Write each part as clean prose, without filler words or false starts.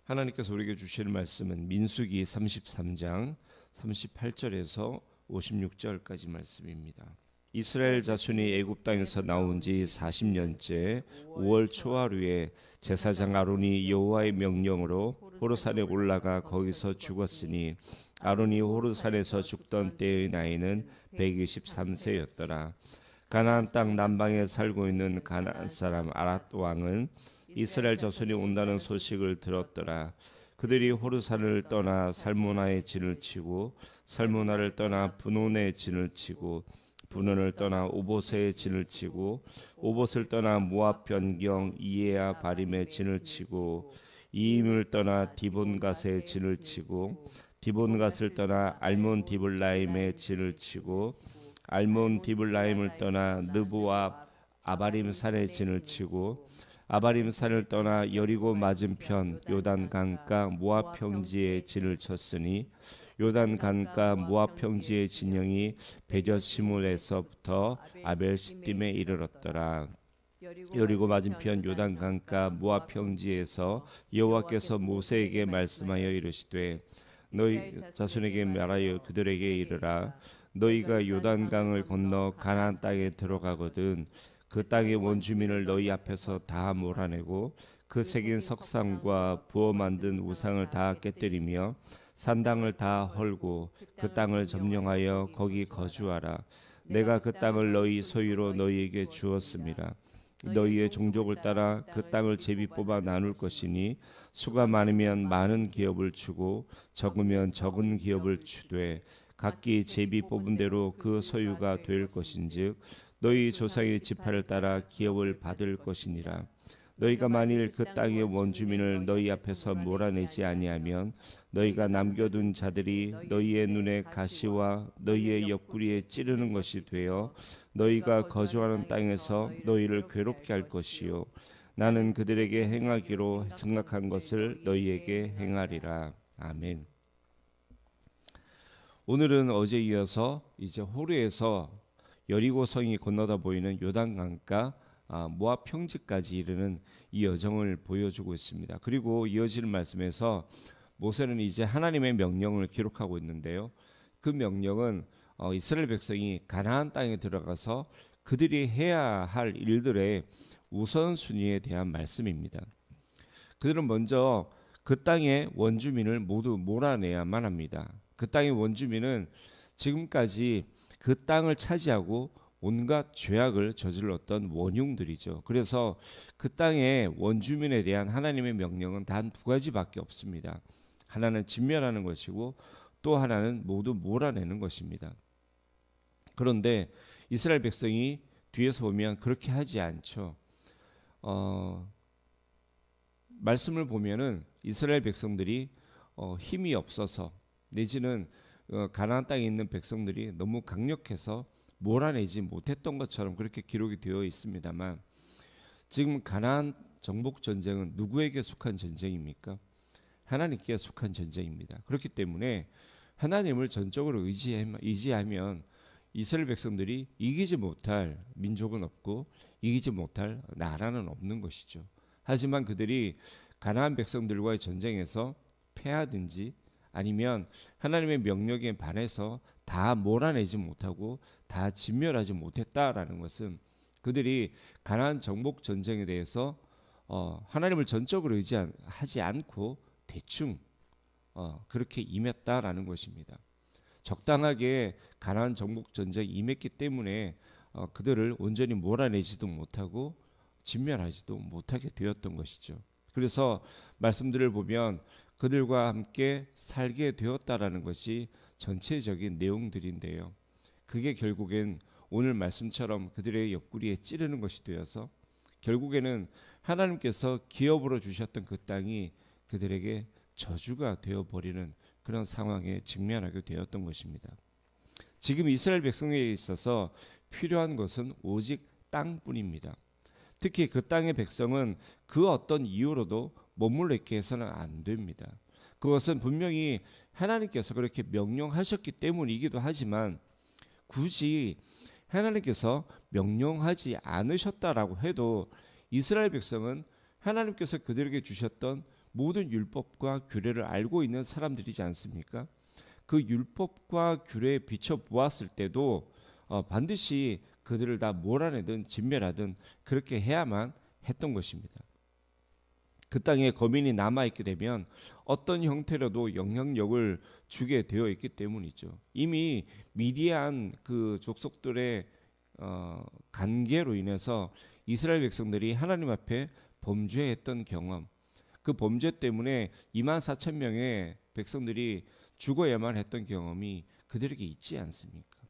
하나님께서 우리에게 주시는 말씀은 민수기 33장 38절에서 56절까지 말씀입니다. 이스라엘 자손이 애굽 땅에서 나온 지 40년째 5월 초하루에 제사장 아론이 여호와의 명령으로 호르산에 올라가 거기서 죽었으니 아론이 호르산에서 죽던 때의 나이는 123세였더라. 가나안 땅 남방에 살고 있는 가나안 사람 아랏 왕은 이스라엘 자손이 온다는 소식을 들었더라. 그들이 호르산을 떠나 살모나에 진을 치고 살모나를 떠나 분온에 진을 치고 분온을 떠나 오봇에 진을 치고 오봇을 떠나 모압 변경 이에야 바림에 진을 치고 이임을 떠나 디본갓에 진을 치고 디본갓을 떠나 알몬 디블라임에 진을 치고 알몬 디블라임을 떠나 느부와 아바림 산에 진을 치고 아바림 산을 떠나 여리고 맞은편 요단 강가 모압 평지에 진을 쳤으니 요단 강가 모압 평지의 진영이 베젓시몰에서부터 아벨 시딤에 이르렀더라. 여리고 맞은편 요단 강가 모압 평지에서 여호와께서 모세에게 말씀하여 이르시되 너희 자손에게 말하여 그들에게 이르라. 너희가 요단강을 건너 가나안 땅에 들어가거든 그 땅의 원주민을 너희 앞에서 다 몰아내고 그 새긴 석상과 부어 만든 우상을 다 깨뜨리며 산당을 다 헐고 그 땅을 점령하여 거기 거주하라. 내가 그 땅을 너희 소유로 너희에게 주었습니다. 너희의 종족을 따라 그 땅을 제비 뽑아 나눌 것이니 수가 많으면 많은 기업을 주고 적으면 적은 기업을 주되 각기 제비 뽑은 대로 그 소유가 될 것인즉 너희 조상의 지파를 따라 기업을 받을 것이니라. 너희가 만일 그 땅의 원주민을 너희 앞에서 몰아내지 아니하면 너희가 남겨둔 자들이 너희의 눈에 가시와 너희의 옆구리에 찌르는 것이 되어 너희가 거주하는 땅에서 너희를 괴롭게 할 것이요 나는 그들에게 행하기로 생각한 것을 너희에게 행하리라. 아멘. 오늘은 어제 이어서 이제 호르에서 여리고 성이 건너다 보이는 요단강가 모압 평지까지 이르는 이 여정을 보여주고 있습니다. 그리고 이어지는 말씀에서 모세는 이제 하나님의 명령을 기록하고 있는데요. 그 명령은 이스라엘 백성이 가나안 땅에 들어가서 그들이 해야 할 일들의 우선순위에 대한 말씀입니다. 그들은 먼저 그 땅의 원주민을 모두 몰아내야만 합니다. 그 땅의 원주민은 지금까지 그 땅을 차지하고 온갖 죄악을 저질렀던 원흉들이죠. 그래서 그 땅의 원주민에 대한 하나님의 명령은 단 두 가지밖에 없습니다. 하나는 진멸하는 것이고 또 하나는 모두 몰아내는 것입니다. 그런데 이스라엘 백성이 뒤에서 보면 그렇게 하지 않죠. 말씀을 보면은 이스라엘 백성들이 힘이 없어서 내지는 가나안 땅에 있는 백성들이 너무 강력해서 몰아내지 못했던 것처럼 그렇게 기록이 되어 있습니다만 지금 가나안 정복 전쟁은 누구에게 속한 전쟁입니까? 하나님께 속한 전쟁입니다. 그렇기 때문에 하나님을 전적으로 의지하면 이스라엘 백성들이 이기지 못할 민족은 없고 이기지 못할 나라는 없는 것이죠. 하지만 그들이 가나안 백성들과의 전쟁에서 패하든지 아니면 하나님의 명령에 반해서 다 몰아내지 못하고 다 진멸하지 못했다라는 것은 그들이 가나안 정복 전쟁에 대해서 하나님을 전적으로 의지하지 않고 대충 그렇게 임했다라는 것입니다. 적당하게 가나안 정복 전쟁에 임했기 때문에 그들을 온전히 몰아내지도 못하고 진멸하지도 못하게 되었던 것이죠. 그래서 말씀들을 보면 그들과 함께 살게 되었다라는 것이 전체적인 내용들인데요. 그게 결국엔 오늘 말씀처럼 그들의 옆구리에 찌르는 것이 되어서 결국에는 하나님께서 기업으로 주셨던 그 땅이 그들에게 저주가 되어버리는 그런 상황에 직면하게 되었던 것입니다. 지금 이스라엘 백성에게 있어서 필요한 것은 오직 땅뿐입니다. 특히 그 땅의 백성은 그 어떤 이유로도 머물러 있게 해서는 안 됩니다. 그것은 분명히 하나님께서 그렇게 명령하셨기 때문이기도 하지만 굳이 하나님께서 명령하지 않으셨다라고 해도 이스라엘 백성은 하나님께서 그들에게 주셨던 모든 율법과 규례를 알고 있는 사람들이지 않습니까? 그 율법과 규례에 비춰 보았을 때도 반드시 그들을 다 몰아내든 진멸하든 그렇게 해야만 했던 것입니다. 그 땅에 거민이 남아있게 되면 어떤 형태로도 영향력을 주게 되어 있기 때문이죠. 이미 미디안 그 족속들의 관계로 인해서 이스라엘 백성들이 하나님 앞에 범죄했던 경험, 그 범죄 때문에 2만 4천 명의 백성들이 죽어야만 했던 경험이 그들에게 있지 않습니까?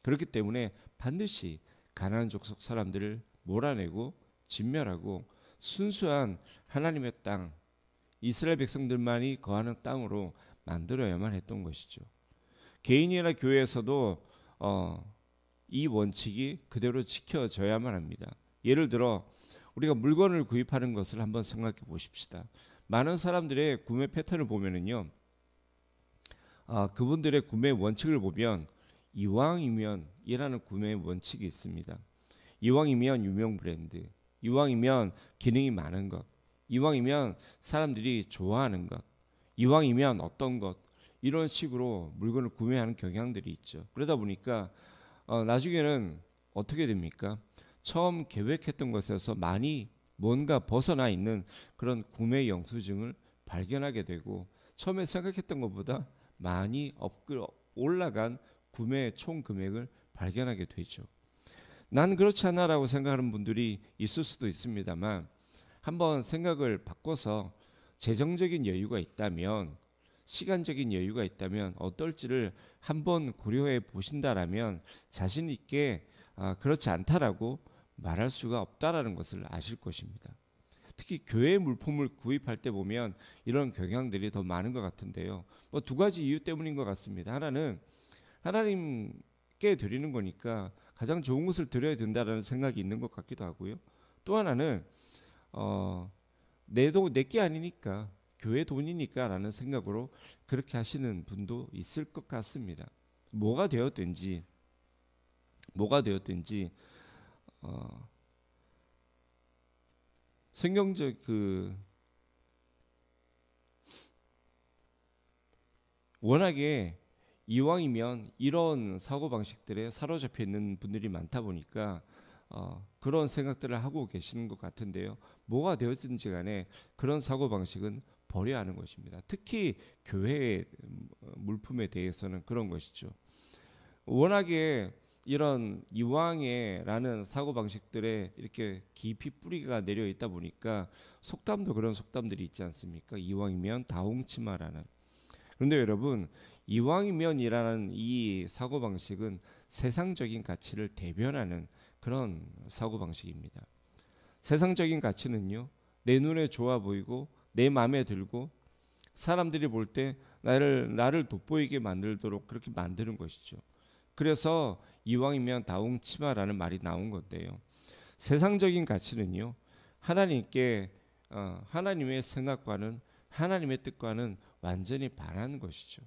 그렇기 때문에 반드시 가나안 족속 사람들을 몰아내고 진멸하고 순수한 하나님의 땅, 이스라엘 백성들만이 거하는 땅으로 만들어야만 했던 것이죠. 개인이나 교회에서도 이 원칙이 그대로 지켜져야만 합니다. 예를 들어 우리가 물건을 구입하는 것을 한번 생각해 보십시다. 많은 사람들의 구매 패턴을 보면은요, 그분들의 구매 원칙을 보면 이왕이면이라는 구매 원칙이 있습니다. 이왕이면 유명 브랜드, 이왕이면 기능이 많은 것, 이왕이면 사람들이 좋아하는 것, 이왕이면 어떤 것, 이런 식으로 물건을 구매하는 경향들이 있죠. 그러다 보니까 나중에는 어떻게 됩니까? 처음 계획했던 것에서 많이 뭔가 벗어나 있는 그런 구매 영수증을 발견하게 되고, 처음에 생각했던 것보다 많이 올라간 구매 총 금액을 발견하게 되죠. 난 그렇지 않아라고 생각하는 분들이 있을 수도 있습니다만, 한번 생각을 바꿔서 재정적인 여유가 있다면, 시간적인 여유가 있다면 어떨지를 한번 고려해 보신다라면 자신 있게 그렇지 않다라고 말할 수가 없다라는 것을 아실 것입니다. 특히 교회 물품을 구입할 때 보면 이런 경향들이 더 많은 것 같은데요. 뭐 두 가지 이유 때문인 것 같습니다. 하나는 하나님께 드리는 거니까 가장 좋은 것을 드려야 된다라는 생각이 있는 것 같기도 하고요. 또 하나는 내게 아니니까, 교회 돈이니까라는 생각으로 그렇게 하시는 분도 있을 것 같습니다. 뭐가 되었든지 성경적 워낙에 이왕이면 이런 사고 방식들에 사로잡혀 있는 분들이 많다 보니까 그런 생각들을 하고 계시는 것 같은데요. 뭐가 되었든지 간에 그런 사고 방식은 버려야 하는 것입니다. 특히 교회의 물품에 대해서는 그런 것이죠. 워낙에 이런 이왕에라는 사고 방식들에 이렇게 깊이 뿌리가 내려 있다 보니까 속담도 그런 속담들이 있지 않습니까? 이왕이면 다홍치마라는. 그런데 여러분, 이왕이면이라는 이 사고 방식은 세상적인 가치를 대변하는 그런 사고 방식입니다. 세상적인 가치는요, 내 눈에 좋아 보이고 내 마음에 들고 사람들이 볼 때 나를 돋보이게 만들도록 그렇게 만드는 것이죠. 그래서 이왕이면 다홍치마라는 말이 나온 건데요. 세상적인 가치는요, 하나님께 하나님의 생각과는, 하나님의 뜻과는 완전히 반하는 것이죠.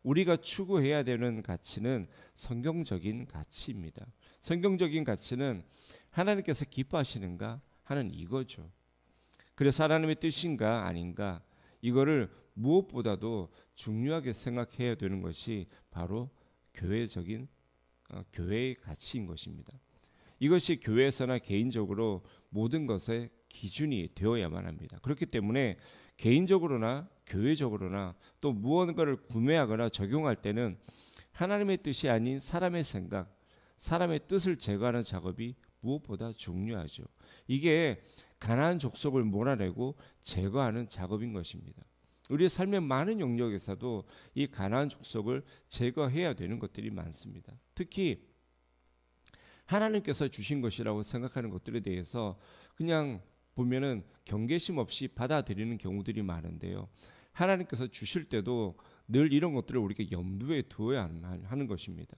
우리가 추구해야 되는 가치는 성경적인 가치입니다. 성경적인 가치는 하나님께서 기뻐하시는가 하는 이거죠. 그래서 하나님의 뜻인가 아닌가, 이거를 무엇보다도 중요하게 생각해야 되는 것이 바로 교회의 가치인 것입니다. 이것이 교회에서나 개인적으로 모든 것의 기준이 되어야만 합니다. 그렇기 때문에 개인적으로나 교회적으로나 또 무언가를 구매하거나 적용할 때는 하나님의 뜻이 아닌 사람의 생각, 사람의 뜻을 제거하는 작업이 무엇보다 중요하죠. 이게 가나안 족속을 몰아내고 제거하는 작업인 것입니다. 우리의 삶의 많은 영역에서도 이 가나안 족속을 제거해야 되는 것들이 많습니다. 특히 하나님께서 주신 것이라고 생각하는 것들에 대해서 그냥 보면은 경계심 없이 받아들이는 경우들이 많은데요. 하나님께서 주실 때도 늘 이런 것들을 우리가 염두에 두어야 하는 것입니다.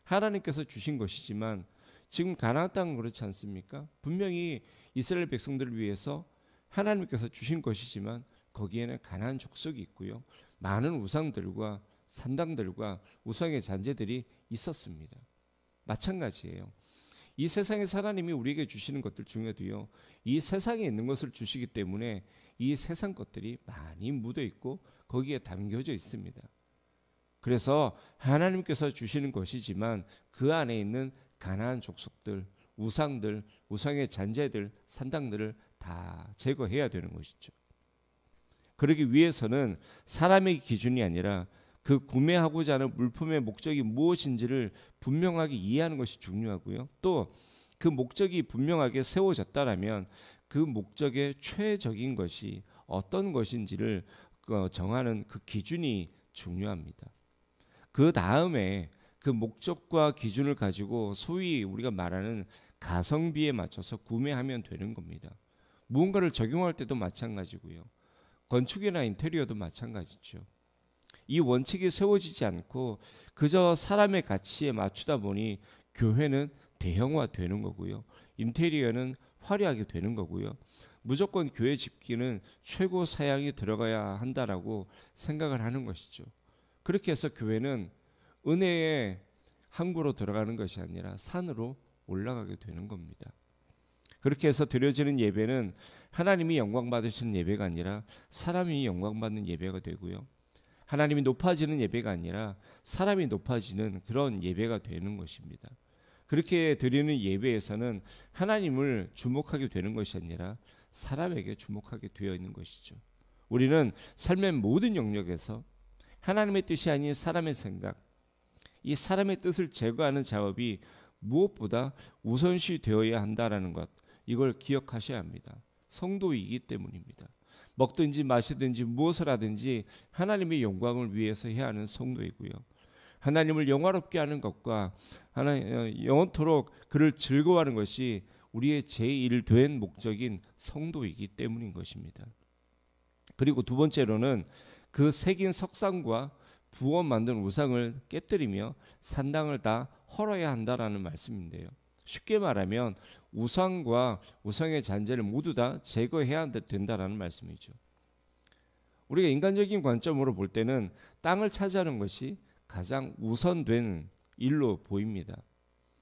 하나님께서 주신 것이지만 지금 가나안 땅은 그렇지 않습니까? 분명히 이스라엘 백성들을 위해서 하나님께서 주신 것이지만 거기에는 가나안 족속이 있고요. 많은 우상들과 산당들과 우상의 잔재들이 있었습니다. 마찬가지예요. 이 세상에서 하나님이 우리에게 주시는 것들 중에도요, 이 세상에 있는 것을 주시기 때문에 이 세상 것들이 많이 묻어 있고 거기에 담겨져 있습니다. 그래서 하나님께서 주시는 것이지만 그 안에 있는 가나안 족속들, 우상들, 우상의 잔재들, 산당들을 다 제거해야 되는 것이죠. 그러기 위해서는 사람의 기준이 아니라 그 구매하고자 하는 물품의 목적이 무엇인지를 분명하게 이해하는 것이 중요하고요. 또 그 목적이 분명하게 세워졌다라면 그 목적의 최적인 것이 어떤 것인지를 정하는 그 기준이 중요합니다. 그 다음에 그 목적과 기준을 가지고 소위 우리가 말하는 가성비에 맞춰서 구매하면 되는 겁니다. 무언가를 적용할 때도 마찬가지고요. 건축이나 인테리어도 마찬가지죠. 이 원칙이 세워지지 않고 그저 사람의 가치에 맞추다 보니 교회는 대형화되는 거고요. 인테리어는 화려하게 되는 거고요. 무조건 교회 집기는 최고 사양이 들어가야 한다라고 생각을 하는 것이죠. 그렇게 해서 교회는 은혜의 항구로 들어가는 것이 아니라 산으로 올라가게 되는 겁니다. 그렇게 해서 드려지는 예배는 하나님이 영광 받으시는 예배가 아니라 사람이 영광 받는 예배가 되고요. 하나님이 높아지는 예배가 아니라 사람이 높아지는 그런 예배가 되는 것입니다. 그렇게 드리는 예배에서는 하나님을 주목하게 되는 것이 아니라 사람에게 주목하게 되어 있는 것이죠. 우리는 삶의 모든 영역에서 하나님의 뜻이 아닌 사람의 생각, 이 사람의 뜻을 제거하는 작업이 무엇보다 우선시 되어야 한다라는 것, 이걸 기억하셔야 합니다. 성도이기 때문입니다. 먹든지 마시든지 무엇을 하든지 하나님의 영광을 위해서 해야 하는 성도이고요. 하나님을 영화롭게 하는 것과 영원토록 그를 즐거워하는 것이 우리의 제1된 목적인 성도이기 때문인 것입니다. 그리고 두 번째로는 그 새긴 석상과 부어 만든 우상을 깨뜨리며 산당을 다 헐어야 한다라는 말씀인데요. 쉽게 말하면 우상과 우상의 잔재를 모두 다 제거해야 된다라는 말씀이죠. 우리가 인간적인 관점으로 볼 때는 땅을 차지하는 것이 가장 우선된 일로 보입니다.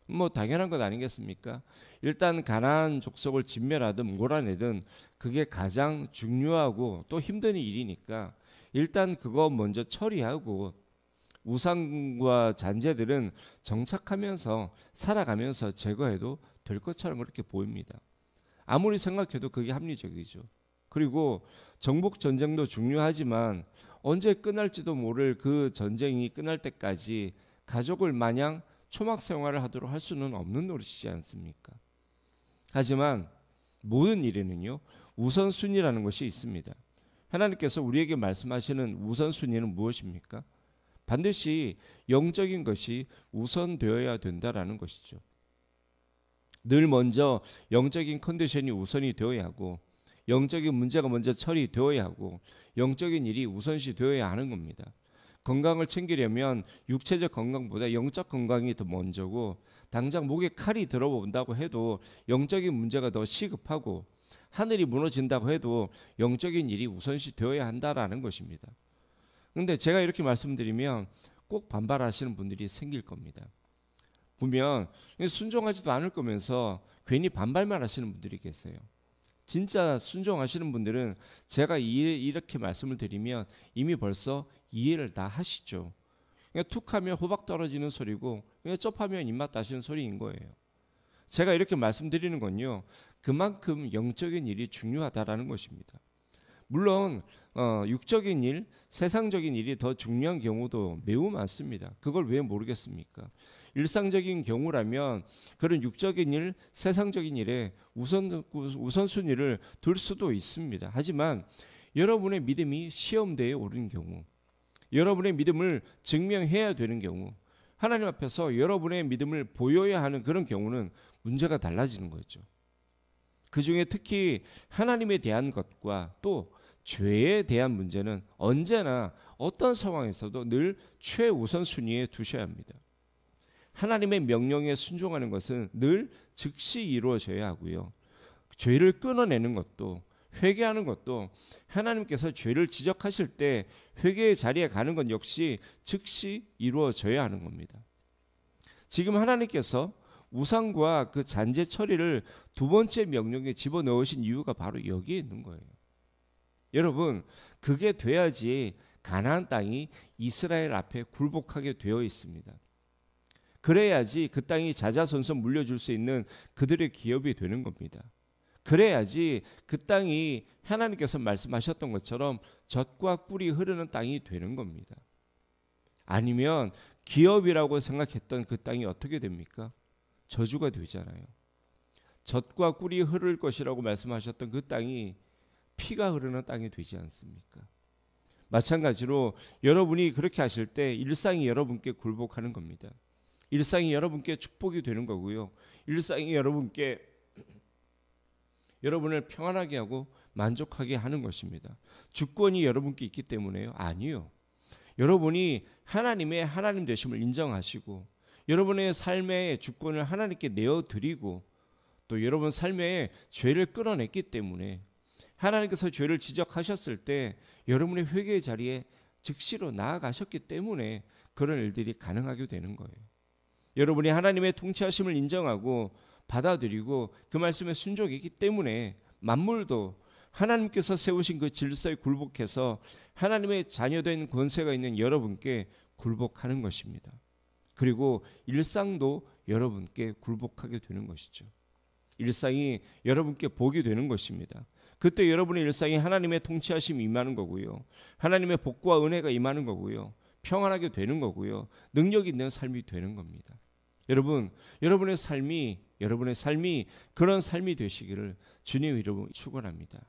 뭐 당연한 것 아니겠습니까? 일단 가나안 족속을 진멸하든 몰아내든 그게 가장 중요하고 또 힘든 일이니까 일단 그거 먼저 처리하고 우상과 잔재들은 정착하면서 살아가면서 제거해도 될 것처럼 그렇게 보입니다. 아무리 생각해도 그게 합리적이죠. 그리고 정복 전쟁도 중요하지만 언제 끝날지도 모를 그 전쟁이 끝날 때까지 가족을 마냥 초막 생활을 하도록 할 수는 없는 노릇이지 않습니까? 하지만 모든 일에는요 우선순위라는 것이 있습니다. 하나님께서 우리에게 말씀하시는 우선순위는 무엇입니까? 반드시 영적인 것이 우선되어야 된다라는 것이죠. 늘 먼저 영적인 컨디션이 우선이 되어야 하고 영적인 문제가 먼저 처리되어야 하고 영적인 일이 우선시 되어야 하는 겁니다. 건강을 챙기려면 육체적 건강보다 영적 건강이 더 먼저고 당장 목에 칼이 들어온다고 해도 영적인 문제가 더 시급하고 하늘이 무너진다고 해도 영적인 일이 우선시 되어야 한다라는 것입니다. 그런데 제가 이렇게 말씀드리면 꼭 반발하시는 분들이 생길 겁니다. 보면 순종하지도 않을 거면서 괜히 반발만 하시는 분들이 계세요. 진짜 순종하시는 분들은 제가 이렇게 말씀을 드리면 이미 벌써 이해를 다 하시죠. 그냥 툭하면 호박 떨어지는 소리고 그냥 쩝하면 입맛 다시는 소리인 거예요. 제가 이렇게 말씀드리는 건요. 그만큼 영적인 일이 중요하다라는 것입니다. 물론 육적인 일, 세상적인 일이 더 중요한 경우도 매우 많습니다. 그걸 왜 모르겠습니까? 일상적인 경우라면 그런 육적인 일, 세상적인 일에 우선순위를 둘 수도 있습니다. 하지만 여러분의 믿음이 시험대에 오른 경우, 여러분의 믿음을 증명해야 되는 경우, 하나님 앞에서 여러분의 믿음을 보여야 하는 그런 경우는 문제가 달라지는 거죠. 그 중에 특히 하나님에 대한 것과 또 죄에 대한 문제는 언제나 어떤 상황에서도 늘 최우선순위에 두셔야 합니다. 하나님의 명령에 순종하는 것은 늘 즉시 이루어져야 하고요. 죄를 끊어내는 것도 회개하는 것도 하나님께서 죄를 지적하실 때 회개의 자리에 가는 것 역시 즉시 이루어져야 하는 겁니다. 지금 하나님께서 우상과 그 잔재 처리를 두 번째 명령에 집어넣으신 이유가 바로 여기에 있는 거예요. 여러분, 그게 돼야지 가나안 땅이 이스라엘 앞에 굴복하게 되어 있습니다. 그래야지 그 땅이 자자손손 물려줄 수 있는 그들의 기업이 되는 겁니다. 그래야지 그 땅이 하나님께서 말씀하셨던 것처럼 젖과 꿀이 흐르는 땅이 되는 겁니다. 아니면 기업이라고 생각했던 그 땅이 어떻게 됩니까? 저주가 되잖아요. 젖과 꿀이 흐를 것이라고 말씀하셨던 그 땅이 피가 흐르는 땅이 되지 않습니까? 마찬가지로 여러분이 그렇게 하실 때 일상이 여러분께 굴복하는 겁니다. 일상이 여러분께 축복이 되는 거고요. 일상이 여러분을 평안하게 하고 만족하게 하는 것입니다. 주권이 여러분께 있기 때문에요? 아니요. 여러분이 하나님의 하나님 되심을 인정하시고 여러분의 삶의 주권을 하나님께 내어드리고 또 여러분 삶에 죄를 끌어냈기 때문에 하나님께서 죄를 지적하셨을 때 여러분의 회개의 자리에 즉시로 나아가셨기 때문에 그런 일들이 가능하게 되는 거예요. 여러분이 하나님의 통치하심을 인정하고 받아들이고 그 말씀에 순종했기 때문에 만물도 하나님께서 세우신 그 질서에 굴복해서 하나님의 자녀된 권세가 있는 여러분께 굴복하는 것입니다. 그리고 일상도 여러분께 굴복하게 되는 것이죠. 일상이 여러분께 복이 되는 것입니다. 그때 여러분의 일상이 하나님의 통치하심이 임하는 거고요. 하나님의 복과 은혜가 임하는 거고요. 평안하게 되는 거고요. 능력 있는 삶이 되는 겁니다. 여러분의 삶이 그런 삶이 되시기를 주님 이름으로 축원합니다.